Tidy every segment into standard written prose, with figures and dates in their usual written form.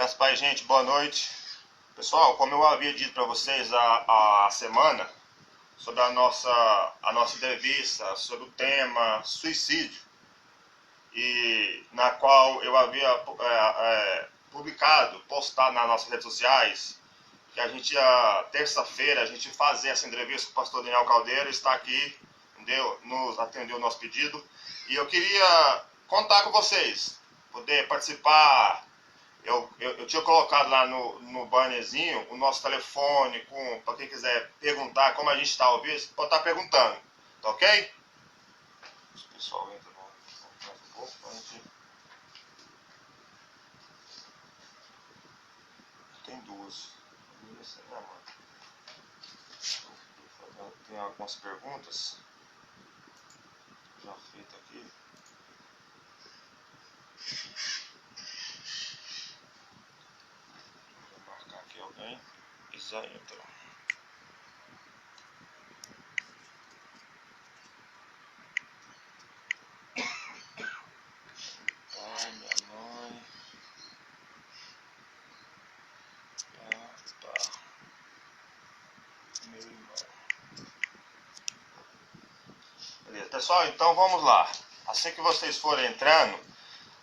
Graças a Pai, gente, boa noite. Pessoal, como eu havia dito para vocês a semana, sobre a nossa entrevista, sobre o tema suicídio, e na qual eu havia postado nas nossas redes sociais, que a gente ia, terça-feira, a gente fazer essa entrevista com o pastor Daniel Caldeira, está aqui, entendeu? Nos atendeu o nosso pedido, e eu queria contar com vocês, poder participar. Eu tinha colocado lá no bannerzinho o nosso telefone, para quem quiser perguntar como a gente está ao vivo, pode estar perguntando, tá ok? O pessoal entra mais um pouco pra gente... Tem duas. Tem algumas perguntas já feitas aqui. Vou marcar aqui alguém e já entra. Pai, minha mãe. Meu irmão. Beleza, pessoal, então vamos lá. Assim que vocês forem entrando,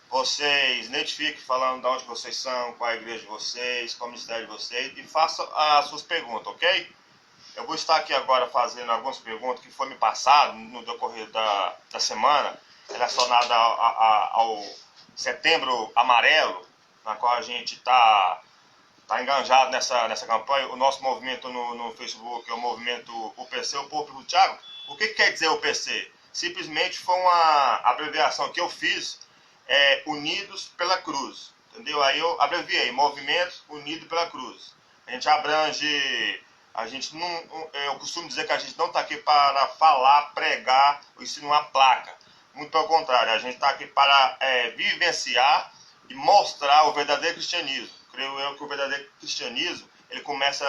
vocês identifiquem falando de onde vocês são, qual é a igreja de vocês, qual é o ministério de vocês, e façam as suas perguntas, ok? Eu vou estar aqui agora fazendo algumas perguntas que foram me passadas no decorrer da semana, relacionada ao Setembro Amarelo, na qual a gente está enganjado nessa campanha. O nosso movimento no Facebook é o movimento UPC, o Povo do Thiago. O que quer dizer UPC? Simplesmente foi uma abreviação que eu fiz, Unidos pela Cruz, entendeu? Aí eu abreviei, Movimento Unido pela Cruz. A gente abrange, eu costumo dizer que a gente não está aqui para falar, pregar ou ensinar placa. Muito pelo contrário, a gente está aqui para vivenciar e mostrar o verdadeiro cristianismo. Creio eu que o verdadeiro cristianismo, ele começa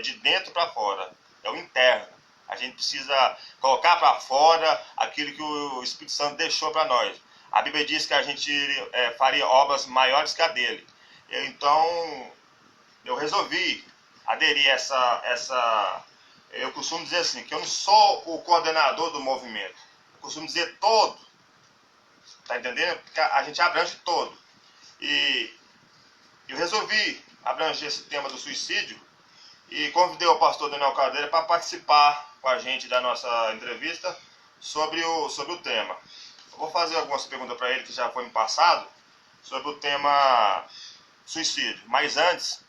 de dentro para fora, é o interno. A gente precisa colocar para fora aquilo que o Espírito Santo deixou para nós. A Bíblia diz que a gente faria obras maiores que a dele. Então, eu resolvi aderir eu costumo dizer assim, que eu não sou o coordenador do movimento. Eu costumo dizer todo. Tá entendendo? Porque a gente abrange todo. E eu resolvi abranger esse tema do suicídio e convidei o pastor Daniel Caldeira para participar com a gente da nossa entrevista sobre o tema. Eu vou fazer algumas perguntas para ele que já foi me passado sobre o tema suicídio. Mas antes,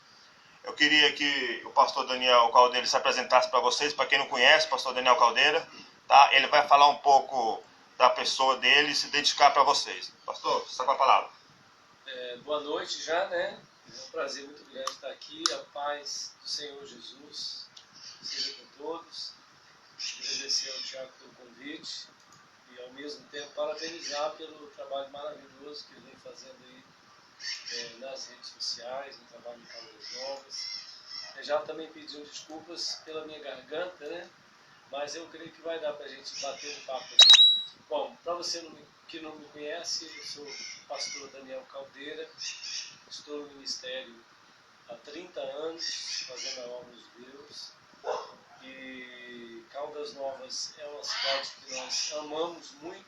eu queria que o pastor Daniel Caldeira se apresentasse para vocês. Para quem não conhece, o pastor Daniel Caldeira, tá? Ele vai falar um pouco da pessoa dele e se identificar para vocês. Pastor, você está com a palavra. Boa noite já, né? É um prazer muito grande estar aqui. A paz do Senhor Jesus seja com todos. Agradecer ao Thiago pelo convite e, ao mesmo tempo, parabenizar pelo trabalho maravilhoso que ele vem fazendo aí nas redes sociais, no trabalho de Caldas Novas. Já também pedindo desculpas pela minha garganta, né? Mas eu creio que vai dar para a gente bater um papo aqui. Bom, para você que não me conhece, eu sou o pastor Daniel Caldeira, estou no ministério há 30 anos, fazendo a obra de Deus, e Caldas Novas é uma cidade que nós amamos muito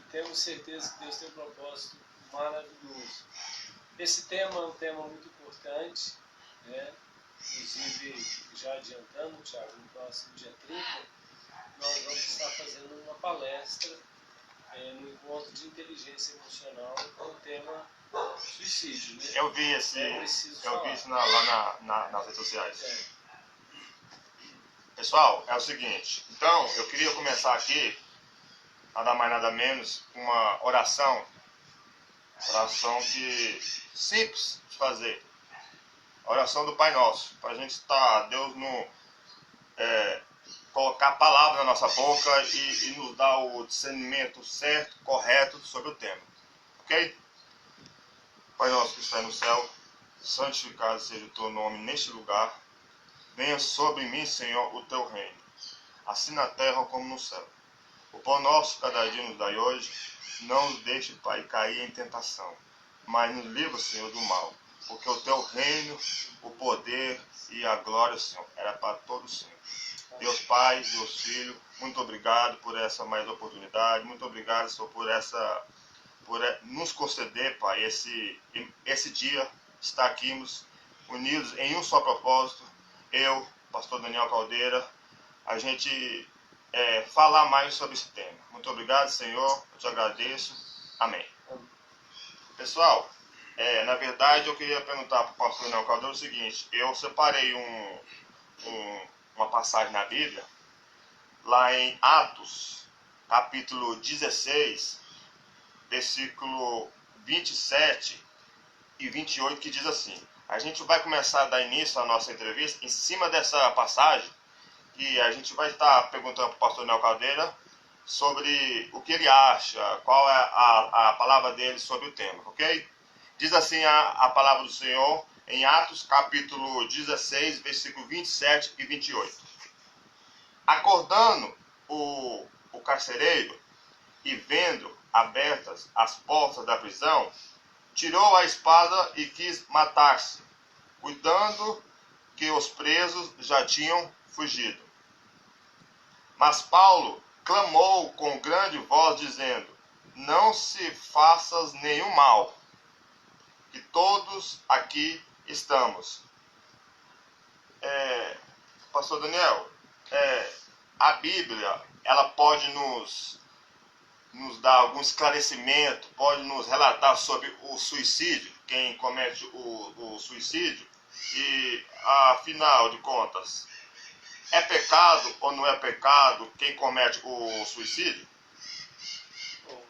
e temos certeza que Deus tem um propósito maravilhoso. Esse tema é um tema muito importante, né? Inclusive, já adiantando, Thiago, no próximo dia 30, nós vamos estar fazendo uma palestra no encontro de inteligência emocional com o tema suicídio, né? Eu vi isso lá nas redes sociais. Pessoal, é o seguinte, então eu queria começar aqui, nada mais nada menos, com uma oração que simples de fazer, a oração do Pai Nosso, para a gente estar, Deus colocar a palavra na nossa boca e nos dar o discernimento certo, correto sobre o tema, ok? Pai nosso que está no céu, santificado seja o teu nome neste lugar, venha sobre mim, Senhor, o teu reino, assim na terra como no céu. O pão nosso cada dia nos dai hoje, não nos deixe, Pai, cair em tentação, mas nos livra, Senhor, do mal. Porque o teu reino, o poder e a glória, Senhor, era para todos, Senhor. Deus Pai, Deus Filho, muito obrigado por essa mais oportunidade. Muito obrigado, Senhor, por nos conceder, Pai, esse dia, estar aqui unidos em um só propósito. Eu, pastor Daniel Caldeira, a gente falar mais sobre esse tema. Muito obrigado, Senhor, eu te agradeço. Amém. Pessoal, na verdade eu queria perguntar para o pastor Daniel Caldeira o seguinte: eu separei uma passagem na Bíblia, lá em Atos, capítulo 16, versículo 27 e 28, que diz assim. A gente vai começar a dar início à nossa entrevista em cima dessa passagem, e a gente vai estar perguntando para o pastor Daniel Caldeira sobre o que ele acha, qual é a palavra dele sobre o tema, ok? Diz assim a palavra do Senhor em Atos capítulo 16, versículo 27 e 28. Acordando o carcereiro e vendo abertas as portas da prisão, tirou a espada e quis matar-se, cuidando que os presos já tinham fugido. Mas Paulo clamou com grande voz, dizendo: não se faças nenhum mal, que todos aqui estamos. Pastor Daniel, a Bíblia, ela pode nos dar algum esclarecimento, pode nos relatar sobre o suicídio, quem comete o suicídio, e afinal de contas, é pecado ou não é pecado quem comete o suicídio? Bom,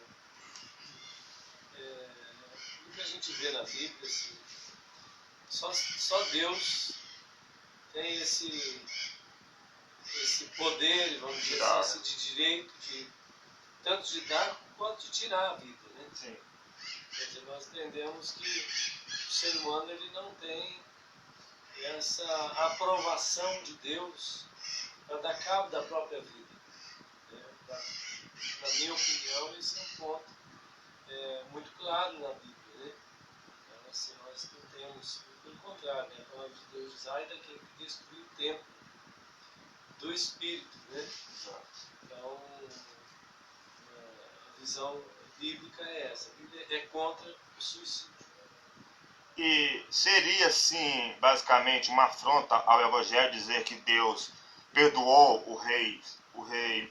o que a gente vê na Bíblia, assim, só Deus tem esse poder, vamos dizer assim, de direito, tanto de dar quanto de tirar a vida, né? Sim. Quer dizer, nós entendemos que o ser humano ele não tem essa aprovação de Deus para dar cabo da própria vida. Na minha opinião, esse é um ponto muito claro na Bíblia, né? Então, assim, nós não temos, pelo contrário, né? A palavra de Deus diz: ai daquele que destruiu o templo do Espírito, né? Então, a visão bíblica é essa. A Bíblia é contra o suicídio. E seria, sim, basicamente uma afronta ao Evangelho dizer que Deus perdoou o rei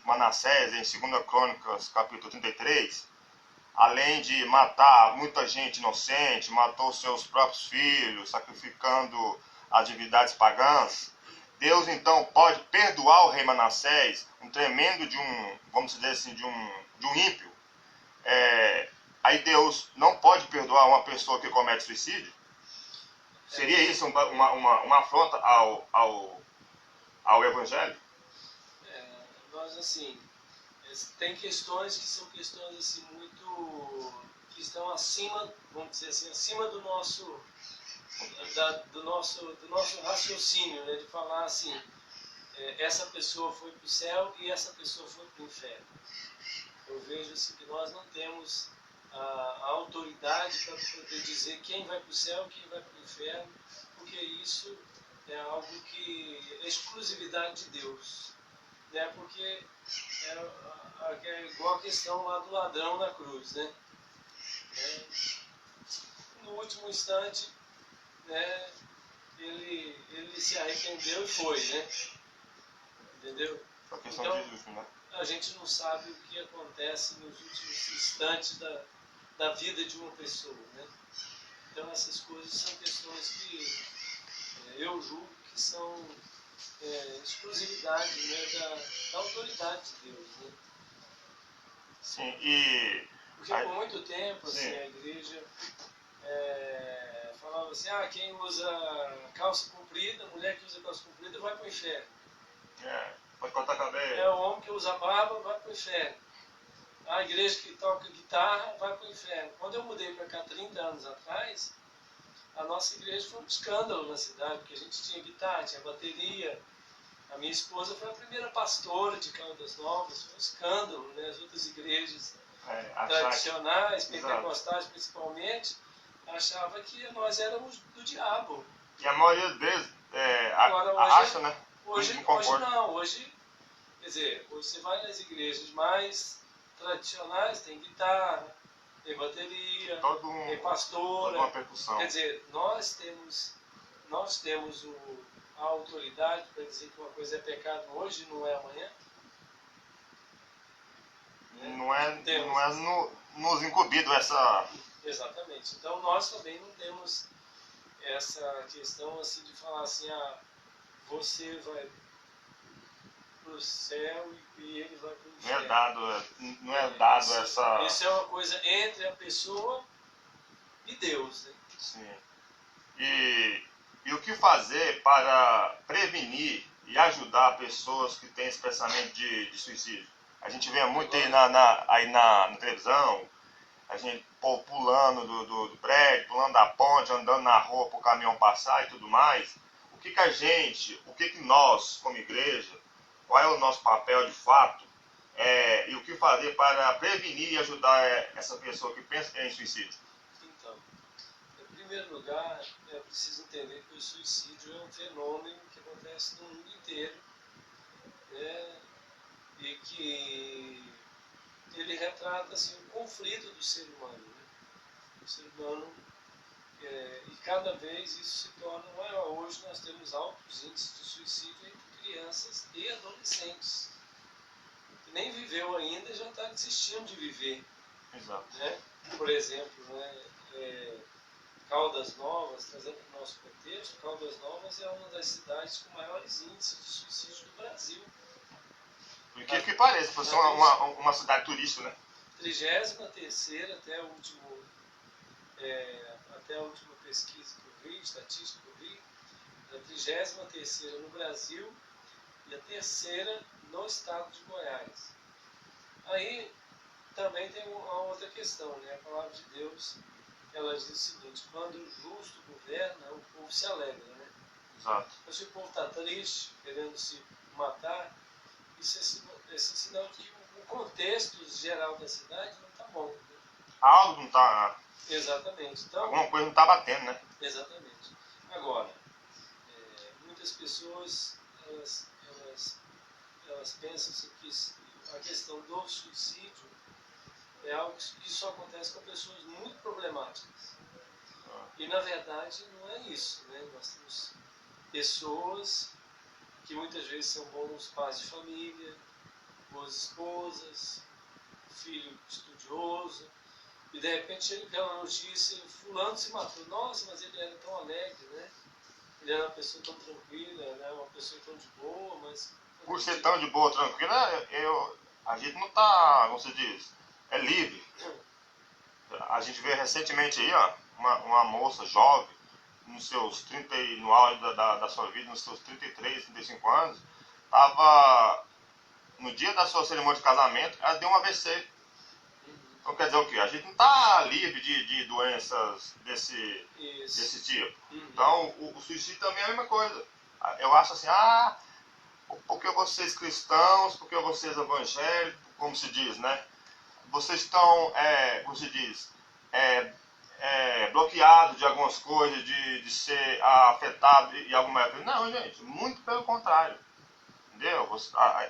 Manassés em 2 Crônicas, capítulo 33, além de matar muita gente inocente, matou seus próprios filhos, sacrificando as divindades pagãs. Deus, então, pode perdoar o rei Manassés, um tremendo vamos dizer assim, de um ímpio. Aí Deus não pode perdoar uma pessoa que comete suicídio? Seria isso uma afronta ao Evangelho? Nós, assim, tem questões que são questões assim, que estão acima, vamos dizer assim, acima do nosso raciocínio, né? De falar assim, essa pessoa foi para o céu e essa pessoa foi para o inferno. Eu vejo assim, que nós não temos a autoridade para poder dizer quem vai para o céu e quem vai para o inferno, porque isso é algo que é exclusividade de Deus, né? Porque é igual a questão lá do ladrão na cruz, né? No último instante, né, ele se arrependeu e foi, né? Entendeu? A questão então, de justo, né? A gente não sabe o que acontece nos últimos instantes da vida de uma pessoa, né? Então essas coisas são questões que eu julgo que são exclusividade, né, da autoridade de Deus, né? Sim, e... Porque por muito tempo assim, a igreja falava assim, quem usa calça comprida, mulher que usa calça comprida vai para o inferno. Pode cortar cabelo. O homem que usa barba vai para o inferno. A igreja que toca guitarra vai para o inferno. Quando eu mudei para cá 30 anos atrás, a nossa igreja foi um escândalo na cidade, porque a gente tinha guitarra, tinha bateria. A minha esposa foi a primeira pastora de Caldas Novas, foi um escândalo, né? As outras igrejas tradicionais, pentecostais principalmente, achava que nós éramos do diabo. E a maioria deles Agora, hoje, acha, né? Hoje não, hoje, quer dizer, hoje você vai nas igrejas mais tradicionais, tem guitarra, tem bateria, tem pastora. Toda uma percussão. Quer dizer, nós temos a autoridade para dizer que uma coisa é pecado hoje e não é amanhã. Não é nos incumbido essa... Exatamente. Então nós também não temos essa questão assim de falar assim, você vai para o céu e ele vai para o inferno. Não é dado essa... Isso é uma coisa entre a pessoa e Deus, né? Sim. E o que fazer para prevenir e ajudar pessoas que têm esse pensamento de suicídio? A gente vê muito aí na televisão, a gente pulando do prédio, pulando da ponte, andando na rua para o caminhão passar e tudo mais. O que nós, como igreja, qual é o nosso papel de fato, e o que fazer para prevenir e ajudar essa pessoa que pensa em suicídio? Então, em primeiro lugar, é preciso entender que o suicídio é um fenômeno que acontece no mundo inteiro, e que ele retrata assim, o conflito do ser humano. Né? O ser humano, e cada vez isso se torna maior. Hoje nós temos altos índices de suicídio entre crianças e adolescentes, que nem viveu ainda e já está desistindo de viver. Exato. Né? Por exemplo, Caldas Novas, trazendo para o nosso contexto, Caldas Novas é uma das cidades com maiores índices de suicídio do Brasil. Por que pareça, por ser uma cidade turística, né? 33ª até a última pesquisa que eu vi, estatística que eu vi, a 33ª no Brasil e a 3ª no estado de Goiás. Aí também tem uma outra questão, né? A palavra de Deus, ela diz o seguinte: quando o justo governa, o povo se alegra, né? Exato. Então, se o povo está triste, querendo se matar, isso é sinal de que o contexto geral da cidade não está bom. Né? Algo não está... Exatamente. Então, alguma coisa não está batendo, né? Exatamente. Agora, muitas pessoas, elas pensam assim, que a questão do suicídio é algo que só acontece com pessoas muito problemáticas. E, na verdade, não é isso. Né? Nós temos pessoas que muitas vezes são bons pais de família, boas esposas, filho estudioso, e de repente chega aquela notícia, fulano se matou. Nossa, mas ele era tão alegre, né? Ele era uma pessoa tão tranquila, né? Uma pessoa tão de boa, mas... Por ser tão de boa, tranquila, a gente não está, como se diz, é livre. A gente vê recentemente aí, ó, uma moça jovem, nos seus 30, no auge da sua vida, nos seus 33, 35 anos, estava no dia da sua cerimônia de casamento, ela deu um AVC. Então quer dizer o quê? A gente não está livre de doenças desse tipo. Então o suicídio também é a mesma coisa. Eu acho assim, porque vocês cristãos, porque vocês evangélicos, como se diz, né? Vocês estão, como se diz, bloqueado de algumas coisas, de ser afetado em alguma época. Não, gente, muito pelo contrário. Entendeu?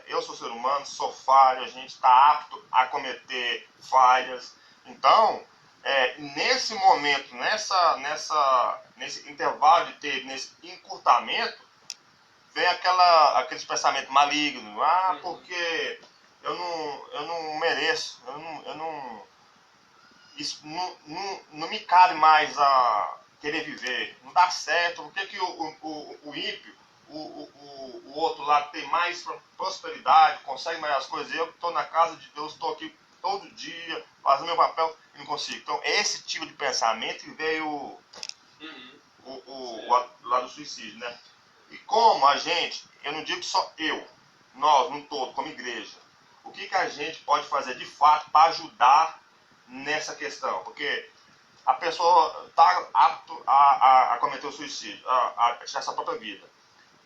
Eu sou ser humano, sou falho, a gente está apto a cometer falhas. Então, nesse momento, nesse intervalo de tempo, nesse encurtamento, vem aquele pensamento maligno. Porque eu não mereço, isso não me cabe mais a querer viver, não dá certo. Por que o ímpio, o outro lá que tem mais prosperidade, consegue mais as coisas, eu que estou na casa de Deus, estou aqui todo dia, fazendo meu papel e não consigo? Então, esse tipo de pensamento que veio lá do suicídio, né? E como a gente, eu não digo só nós, no todo, como igreja, o que a gente pode fazer de fato para ajudar nessa questão? Porque a pessoa está apto a cometer o suicídio, a tirar sua própria vida.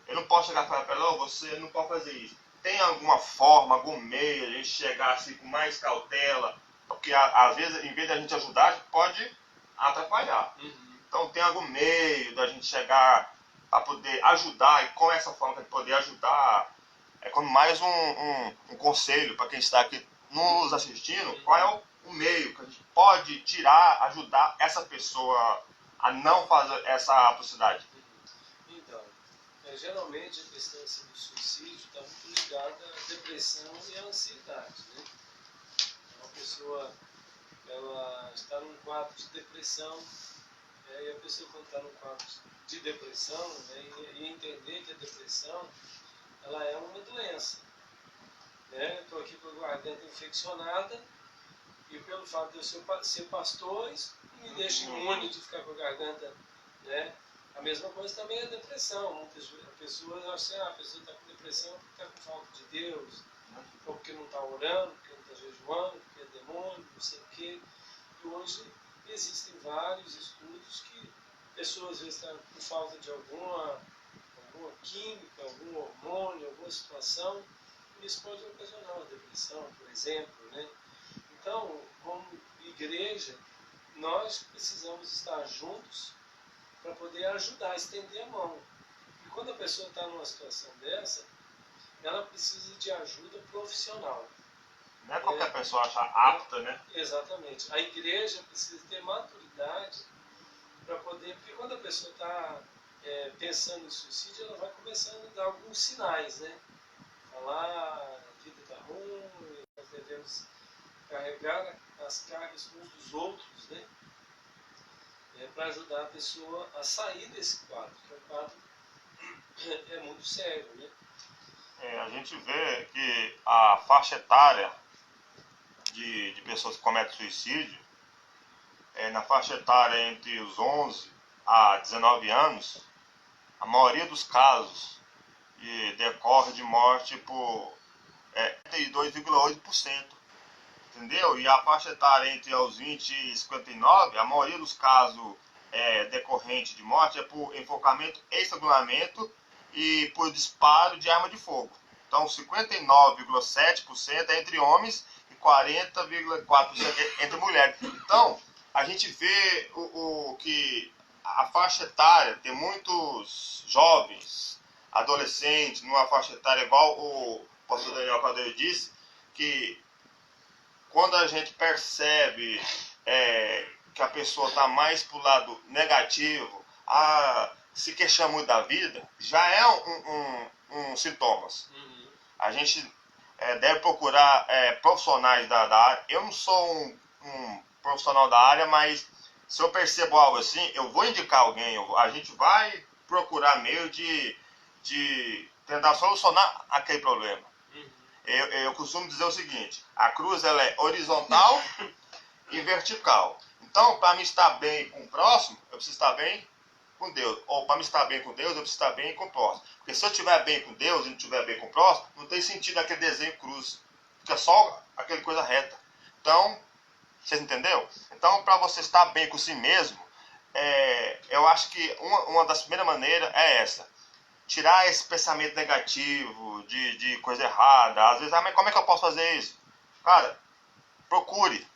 Eu não posso chegar e falar para ela: você não pode fazer isso. Tem alguma forma, algum meio, a gente chegar assim com mais cautela? Porque às vezes, em vez de a gente ajudar, a gente pode atrapalhar. Uhum. Então tem algum meio da gente chegar a poder ajudar, e com essa forma de poder ajudar, é como mais um conselho para quem está aqui nos assistindo, qual é o meio que a gente pode tirar, ajudar essa pessoa a não fazer essa atrocidade. Então, geralmente a questão assim, do suicídio está muito ligada à depressão e à ansiedade, né? Uma pessoa, ela está num quadro de depressão, e a pessoa quando está num quadro de depressão, né, e entender que a depressão, ela é uma doença, né? Estou aqui com a garganta infeccionada, e pelo fato de eu ser pastor, isso me deixa imune de ficar com a garganta, né? A mesma coisa também é a depressão. Muitas pessoas acham assim, a pessoa está com depressão porque está com falta de Deus, ou porque não está orando, porque não está jejuando, porque é demônio, não sei o quê. E hoje existem vários estudos que pessoas às vezes estão com falta de alguma química, algum hormônio, alguma situação, e isso pode ocasionar uma depressão, por exemplo, né? Então, como igreja, nós precisamos estar juntos para poder ajudar, estender a mão. E quando a pessoa está numa situação dessa, ela precisa de ajuda profissional. Não é qualquer pessoa achar apta, né? Exatamente. A igreja precisa ter maturidade para poder, porque quando a pessoa está pensando em suicídio, ela vai começando a dar alguns sinais, né? Falar, a vida está ruim, nós devemos carregar as cargas uns dos outros, né? Para ajudar a pessoa a sair desse quadro, que é um quadro é muito sério, né? A gente vê que a faixa etária de pessoas que cometem suicídio, na faixa etária entre os 11 a 19 anos, a maioria dos casos decorre de morte por 32,8%. Entendeu? E a faixa etária entre os 20 e 59, a maioria dos casos decorrentes de morte é por enforcamento e estrangulamento e por disparo de arma de fogo. Então 59,7% é entre homens e 40,4% entre mulheres. Então a gente vê que a faixa etária tem muitos jovens, adolescentes, numa faixa etária igual o pastor Daniel Caldeiro disse, que quando a gente percebe que a pessoa está mais para o lado negativo, se queixar muito da vida, já é um sintomas. Uhum. A gente deve procurar profissionais da área. Eu não sou um profissional da área, mas se eu percebo algo assim, eu vou indicar alguém. A gente vai procurar meio de tentar solucionar aquele problema. Eu costumo dizer o seguinte: a cruz ela é horizontal e vertical. Então, para me estar bem com o próximo, eu preciso estar bem com Deus. Ou para me estar bem com Deus, eu preciso estar bem com o próximo. Porque se eu estiver bem com Deus e não estiver bem com o próximo, não tem sentido aquele desenho cruz. Fica só aquele coisa reta. Então, vocês entenderam? Então, para você estar bem com si mesmo, eu acho que uma das primeiras maneiras é essa. Tirar esse pensamento negativo, de coisa errada. Às vezes, mas como é que eu posso fazer isso? Cara, procure.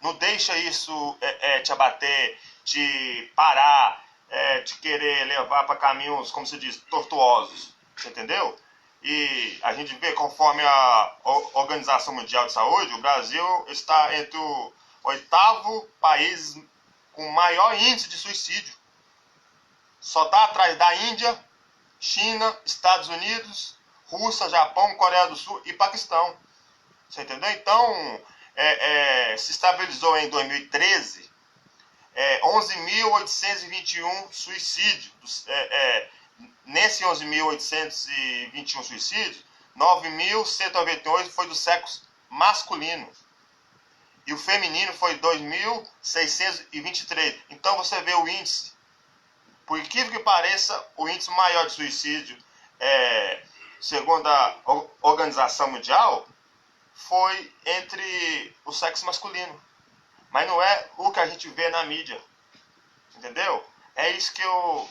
Não deixa isso te abater, te parar, te querer levar para caminhos, como se diz, tortuosos. Você entendeu? E a gente vê, conforme a Organização Mundial de Saúde, o Brasil está entre o 8º país com maior índice de suicídio. Só está atrás da Índia, China, Estados Unidos, Rússia, Japão, Coreia do Sul e Paquistão. Você entendeu? Então, se estabilizou em 2013 11.821 suicídios. Nesse 11.821 suicídios, 9.198 foi do sexo masculino. E o feminino foi 2.623. Então você vê o índice. Por incrível que pareça, o índice maior de suicídio, segundo a Organização Mundial, foi entre o sexo masculino. Mas não é o que a gente vê na mídia. Entendeu? É isso que eu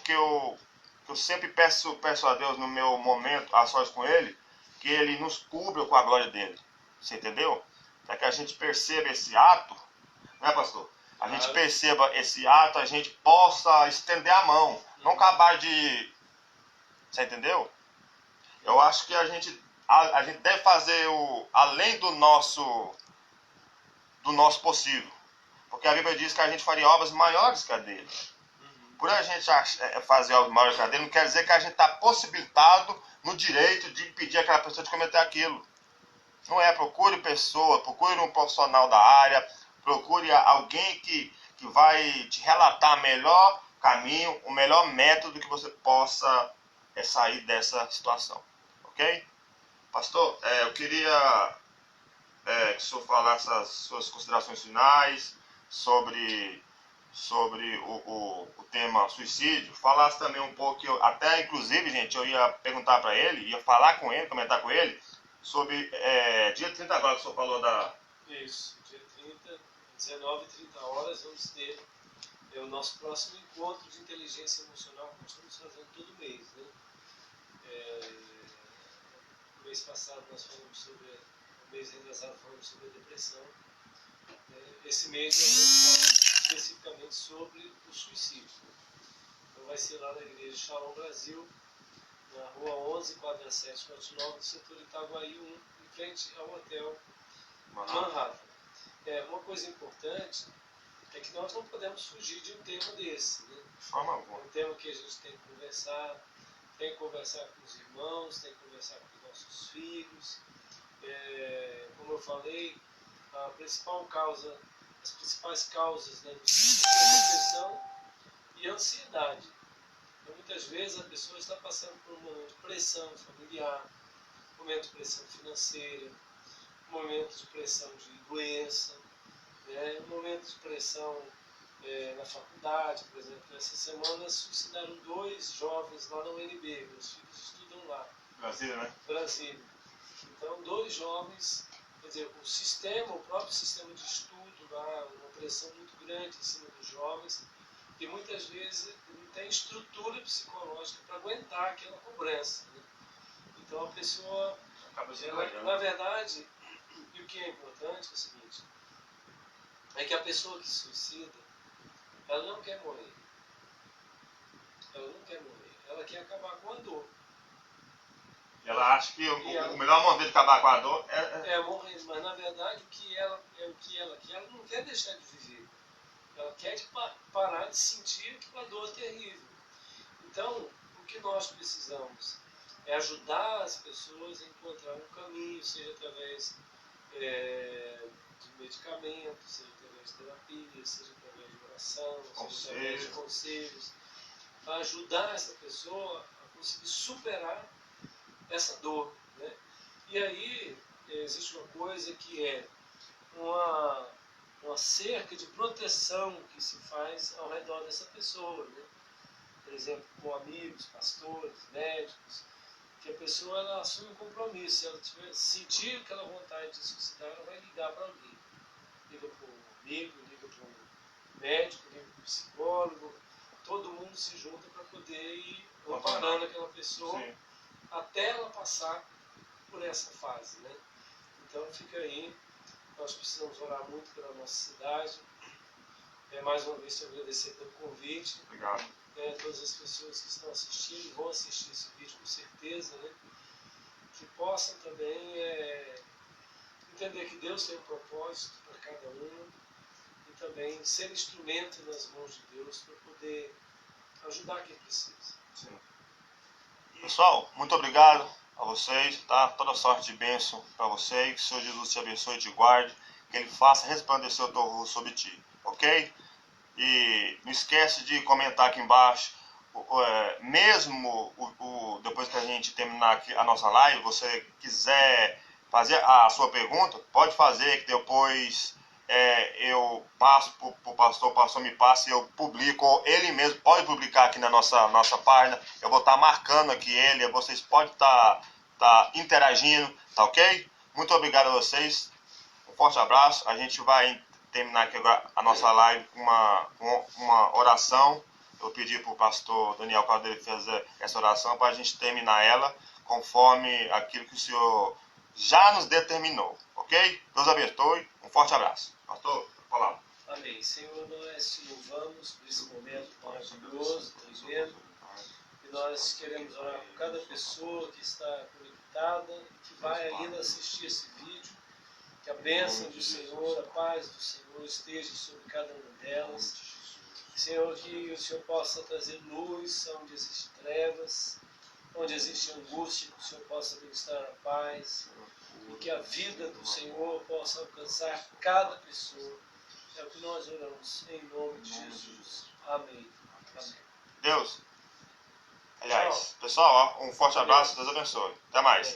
sempre peço a Deus no meu momento, a sós com Ele, que Ele nos cubra com a glória dele. Você entendeu? Para que a gente perceba esse ato, né, pastor? a gente perceba esse ato, a gente possa estender a mão, não acabar de... Você entendeu? Eu acho que a gente deve fazer além do nosso possível. Porque a Bíblia diz que a gente faria obras maiores que a dele. Por a gente fazer obras maiores que a dele, não quer dizer que a gente está possibilitado no direito de impedir aquela pessoa de cometer aquilo. Não é, procure pessoa, procure um profissional da área, procure alguém que vai te relatar o melhor caminho, o melhor método que você possa sair dessa situação. Ok? Pastor, eu queria que o senhor falasse as suas considerações finais sobre o tema suicídio. Falasse também um pouco, até inclusive, gente, eu ia perguntar para ele, ia falar com ele, comentar com ele, sobre dia 30 agora que o senhor falou da... Isso, dia 30, 19h30, vamos ter o nosso próximo encontro de inteligência emocional que nós estamos fazendo todo mês, né? No mês passado nós falamos sobre, no mês retrasado falamos sobre a depressão. Esse mês nós vamos falar especificamente sobre o suicídio. Então vai ser lá na Igreja Shalom Brasil, na rua 11, quadra 7, lote 9, do setor Itaguaí 1, em frente ao hotel Manhattan. Uma coisa importante é que nós não podemos fugir de um tema desse, né? É um tema que a gente tem que conversar com os irmãos, tem que conversar com os nossos filhos. Como eu falei, as principais causas, né, do suicídio é a depressão e a ansiedade. Então, muitas vezes a pessoa está passando por um momento de pressão familiar, um momento de pressão financeira, um momento de pressão de doença, um momento de pressão na faculdade. Por exemplo, essa semana suicidaram 2 jovens lá na UNB, meus filhos estudam lá. Brasília, né? Brasília. Então, 2 jovens, quer dizer, o próprio sistema de estudo lá, uma pressão muito grande em cima dos jovens, e muitas vezes não tem estrutura psicológica para aguentar aquela cobrança, né? Então a pessoa, na verdade, e o que é importante é o seguinte, é que a pessoa que se suicida, ela não quer morrer. Ela quer acabar com a dor. Ela acha que o melhor momento de acabar com a dor é morrer, mas na verdade o que ela quer, ela não quer deixar de viver. Ela quer parar de sentir aquela dor terrível. Então, o que nós precisamos é ajudar as pessoas a encontrar um caminho, seja através de medicamentos, seja através de terapia, seja através de oração, seja através de conselhos, para ajudar essa pessoa a conseguir superar essa dor, né? E aí existe uma coisa que é uma cerca de proteção que se faz ao redor dessa pessoa, né? Por exemplo, com amigos, pastores, médicos, que a pessoa ela assume um compromisso. Se ela sentir aquela vontade de se suicidar, ela vai ligar para alguém. Liga para um amigo, liga para um médico, liga para um psicólogo. Todo mundo se junta para poder ir amparando aquela pessoa. Sim. Até ela passar por essa fase, né? Então fica aí, nós precisamos orar muito pela nossa cidade. Mais uma vez, agradecer pelo convite. Obrigado. Todas as pessoas que estão assistindo e vão assistir esse vídeo com certeza, né? Que possam também entender que Deus tem um propósito para cada um e também ser instrumento nas mãos de Deus para poder ajudar quem precisa. Sim. Pessoal, muito obrigado a vocês, tá? Toda sorte de bênção para vocês, que o Senhor Jesus te abençoe e te guarde, que Ele faça resplandecer o teu rosto sobre ti, ok? E não esquece de comentar aqui embaixo, mesmo depois que a gente terminar aqui a nossa live, você quiser fazer a sua pergunta, pode fazer, que depois eu passo para o pastor me passa e eu publico, ou ele mesmo pode publicar aqui na nossa página, eu vou estar marcando aqui ele, vocês podem estar interagindo, tá ok? Muito obrigado a vocês, um forte abraço, a gente vai terminar aqui agora a nossa live com uma oração. Eu pedi para o pastor Daniel Caldeira fazer essa oração para a gente terminar ela conforme aquilo que o Senhor já nos determinou, ok? Deus abençoe, um forte abraço. Pastor, palavra. Amém. Senhor, nós te louvamos por esse momento maravilhoso, tremendo. E nós queremos orar por cada pessoa que está conectada e que vai ainda assistir esse vídeo. Que a bênção do Senhor, a paz do Senhor esteja sobre cada uma delas. Senhor, que o Senhor possa trazer luz onde existe trevas, onde existe angústia, que o Senhor possa ministrar a paz. E que a vida do Senhor possa alcançar cada pessoa. É o que nós oramos, em nome de Jesus. Amém. Amém. Deus. Aliás, pessoal, ó, um forte abraço, Deus abençoe. Até mais.